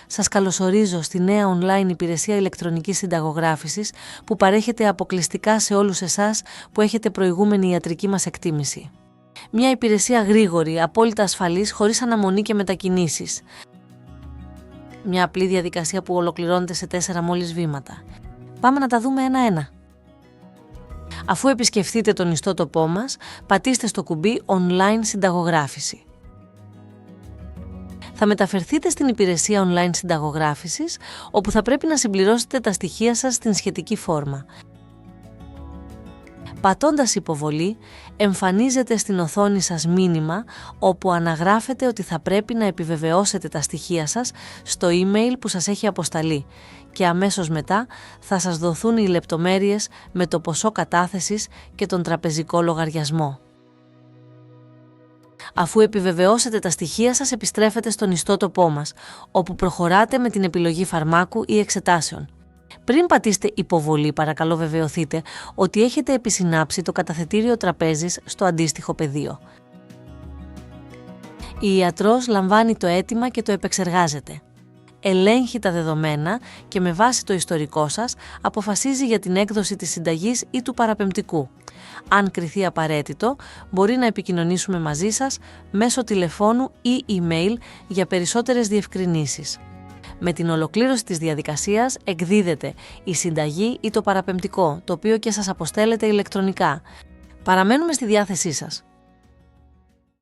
Σας καλωσορίζω στη νέα online υπηρεσία ηλεκτρονικής συνταγογράφησης που παρέχεται αποκλειστικά σε όλους εσάς που έχετε προηγούμενη ιατρική μας εκτίμηση. Μια υπηρεσία γρήγορη, απόλυτα ασφαλής, χωρίς αναμονή και μετακινήσεις. Μια απλή διαδικασία που ολοκληρώνεται σε 4 μόλις βήματα. Πάμε να τα δούμε ένα-ένα. Αφού επισκεφτείτε τον ιστότοπό μας, πατήστε στο κουμπί Online Συνταγογράφηση. Θα μεταφερθείτε στην υπηρεσία online συνταγογράφησης, όπου θα πρέπει να συμπληρώσετε τα στοιχεία σας στην σχετική φόρμα. Πατώντας υποβολή, εμφανίζεται στην οθόνη σας μήνυμα, όπου αναγράφεται ότι θα πρέπει να επιβεβαιώσετε τα στοιχεία σας στο email που σας έχει αποσταλεί και αμέσως μετά θα σας δοθούν οι λεπτομέρειες με το ποσό κατάθεσης και τον τραπεζικό λογαριασμό. Αφού επιβεβαιώσετε τα στοιχεία σας, επιστρέφετε στον ιστότοπό μας, όπου προχωράτε με την επιλογή φαρμάκου ή εξετάσεων. Πριν πατήσετε υποβολή, παρακαλώ βεβαιωθείτε ότι έχετε επισυνάψει το καταθετήριο τραπέζης στο αντίστοιχο πεδίο. Η ιατρός λαμβάνει το αίτημα και το επεξεργάζεται. Ελέγχει τα δεδομένα και με βάση το ιστορικό σας αποφασίζει για την έκδοση της συνταγής ή του παραπεμπτικού. Αν κριθεί απαραίτητο, μπορεί να επικοινωνήσουμε μαζί σας μέσω τηλεφώνου ή email για περισσότερες διευκρινήσεις. Με την ολοκλήρωση της διαδικασίας εκδίδεται η συνταγή ή το παραπεμπτικό, το οποίο και σας αποστέλλεται ηλεκτρονικά. Παραμένουμε στη διάθεσή σας.